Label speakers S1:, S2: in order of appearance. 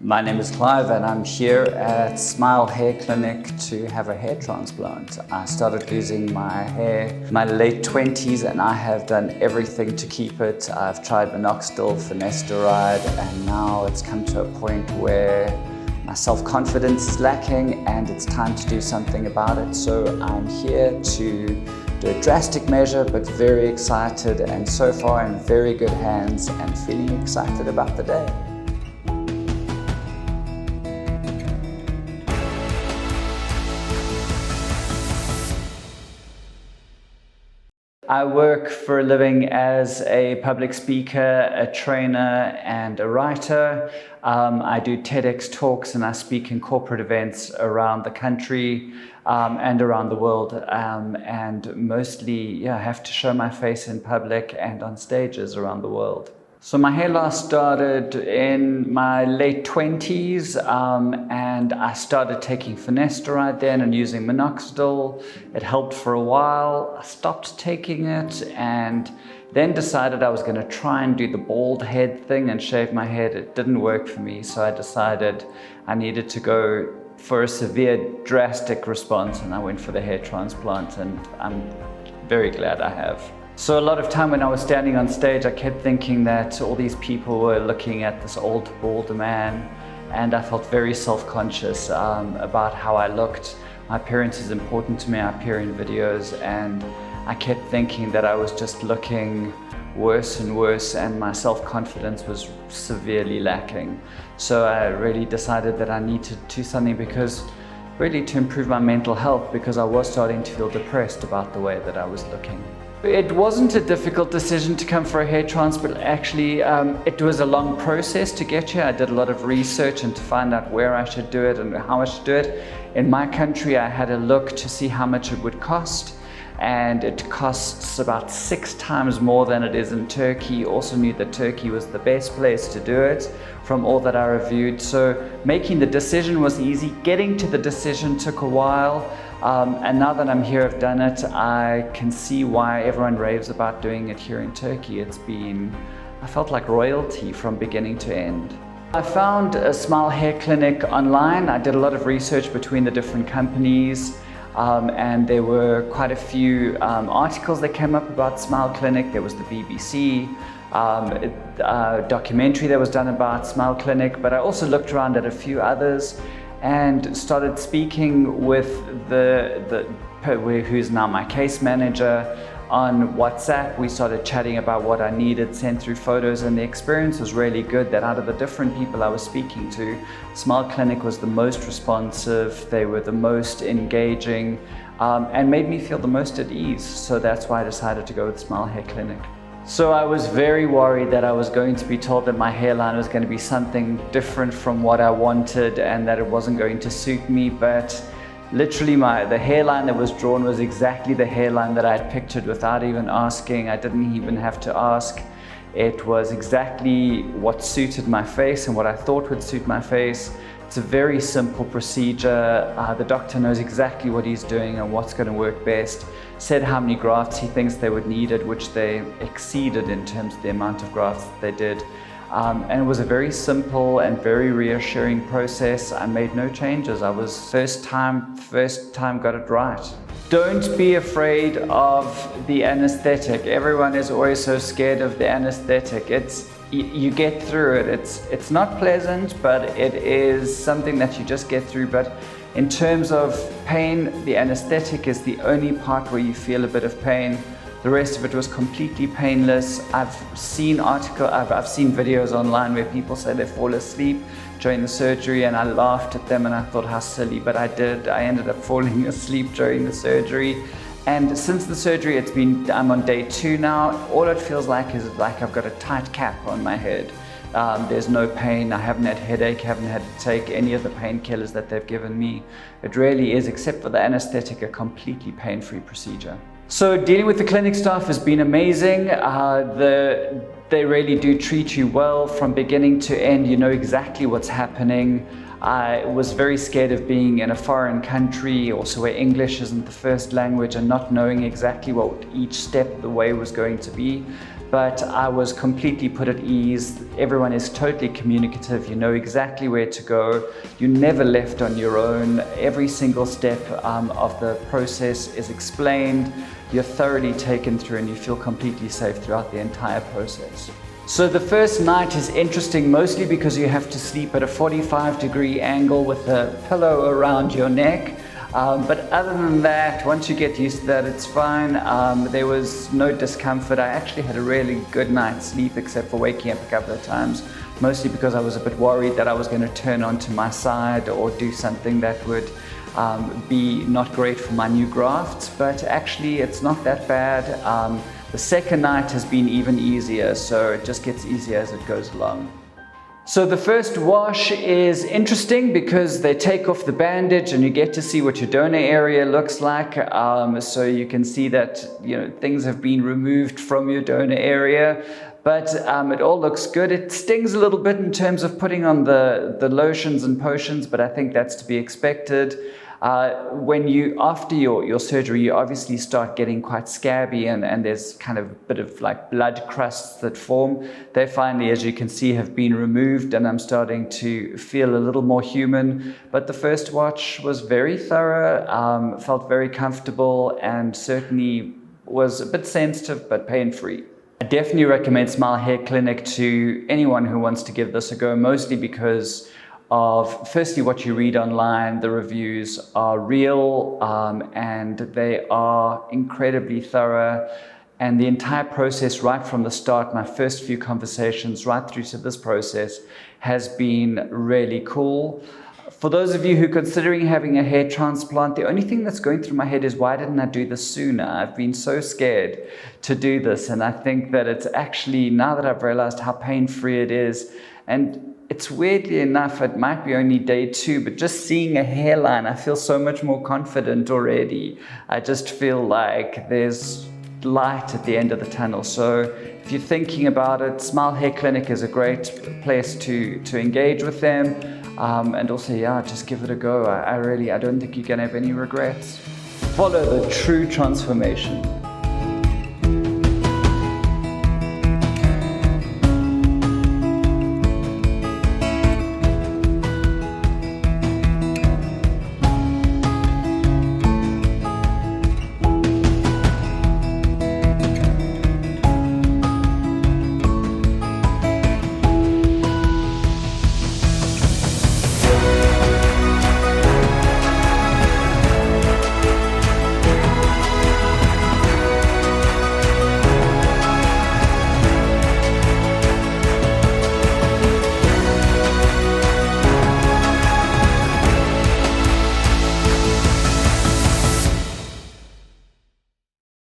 S1: My name is Clive and I'm here at Smile Hair Clinic to have a hair transplant. I started losing my hair in my late 20s and I have done everything to keep it. I've tried minoxidil, finasteride, and now it's come to a point where my self-confidence is lacking and it's time to do something about it. So I'm here to do a drastic measure, but very excited, and so far in very good hands and feeling excited about the day. I work for a living as a public speaker, a trainer, and a writer. I do TEDx talks and I speak in corporate events around the country and around the world. And mostly, I have to show my face in public and on stages around the world. So my hair loss started in my late 20s and I started taking finasteride then and using minoxidil. It helped for a while. I stopped taking it and then decided I was going to try and do the bald head thing and shave my head. It didn't work for me, so I decided I needed to go for a severe, drastic response, and I went for the hair transplant, and I'm very glad I have. So a lot of time when I was standing on stage, I kept thinking that all these people were looking at this old bald man, and I felt very self-conscious about how I looked. My appearance is important to me. I appear in videos, and I kept thinking that I was just looking worse and worse, and my self-confidence was severely lacking. So I really decided that I needed to do something really to improve my mental health, because I was starting to feel depressed about the way that I was looking. It wasn't a difficult decision to come for a hair transplant. Actually, it was a long process to get here. I did a lot of research and to find out where I should do it and how I should do it. In my country, I had a look to see how much it would cost, and it costs about 6 times more than it is in Turkey. Also knew that Turkey was the best place to do it from all that I reviewed. So making the decision was easy. Getting to the decision took a while. And now that I'm here, I've done it, I can see why everyone raves about doing it here in Turkey. I felt like royalty from beginning to end. I found a Smile Hair Clinic online. I did a lot of research between the different companies, and there were quite a few articles that came up about Smile Clinic. There was the BBC, a documentary that was done about Smile Clinic, but I also looked around at a few others and started speaking with who's now my case manager on WhatsApp. We started chatting about what I needed, sent through photos, and the experience was really good. That out of the different people I was speaking to, Smile Clinic was the most responsive, they were the most engaging, and made me feel the most at ease. So that's why I decided to go with Smile Hair Clinic. So I was very worried that I was going to be told that my hairline was going to be something different from what I wanted and that it wasn't going to suit me, but literally the hairline that was drawn was exactly the hairline that I had pictured without even asking. I didn't even have to ask. It was exactly what suited my face and what I thought would suit my face. It's a very simple procedure. The doctor knows exactly what he's doing and what's going to work best. Said how many grafts he thinks they would needed, which they exceeded in terms of the amount of grafts that they did. And it was a very simple and very reassuring process. I made no changes. I was first time got it right. Don't be afraid of the anesthetic. Everyone is always so scared of the anesthetic. You get through it. It's not pleasant, but it is something that you just get through. But in terms of pain, the anesthetic is the only part where you feel a bit of pain. The rest of it was completely painless. I've seen videos online where people say they fall asleep during the surgery, and I laughed at them and I thought how silly, but I did. I ended up falling asleep during the surgery. And since the surgery, I'm on day 2 now. All it feels like is like I've got a tight cap on my head. There's no pain. I haven't had headache, haven't had to take any of the painkillers that they've given me. It really is, except for the anesthetic, a completely pain-free procedure. So dealing with the clinic staff has been amazing. They really do treat you well from beginning to end. You know exactly what's happening. I was very scared of being in a foreign country, also where English isn't the first language, and not knowing exactly what each step of the way was going to be. but I was completely put at ease. Everyone is totally communicative. You know exactly where to go. You're never left on your own. Every single step of the process is explained. You're thoroughly taken through and you feel completely safe throughout the entire process. So the first night is interesting mostly because you have to sleep at a 45-degree angle with a pillow around your neck. But other than that, once you get used to that, it's fine. There was no discomfort. I actually had a really good night's sleep except for waking up a couple of times, mostly because I was a bit worried that I was going to turn onto my side or do something that would be not great for my new grafts. But actually it's not that bad. The second night has been even easier, so it just gets easier as it goes along. So the first wash is interesting because they take off the bandage and you get to see what your donor area looks like. So you can see that things have been removed from your donor area, but it all looks good. It stings a little bit in terms of putting on the lotions and potions, but I think that's to be expected. After your surgery, you obviously start getting quite scabby and there's kind of a bit of like blood crusts that form. They finally, as you can see, have been removed and I'm starting to feel a little more human. But the first watch was very thorough, felt very comfortable and certainly was a bit sensitive but pain-free. I definitely recommend Smile Hair Clinic to anyone who wants to give this a go, mostly because of firstly what you read online. The reviews are real and they are incredibly thorough, and the entire process right from the start, my first few conversations right through to this process, has been really cool. For those of you who are considering having a hair transplant, the only thing that's going through my head is why didn't I do this sooner? I've been so scared to do this, and I think that it's actually, now that I've realized how pain-free it is, and it's weirdly enough, it might be only day 2, but just seeing a hairline, I feel so much more confident already. I just feel like there's light at the end of the tunnel. So if you're thinking about it, Smile Hair Clinic is a great place to engage with them. And also, yeah, just give it a go. I don't think you're gonna have any regrets. Follow the true transformation.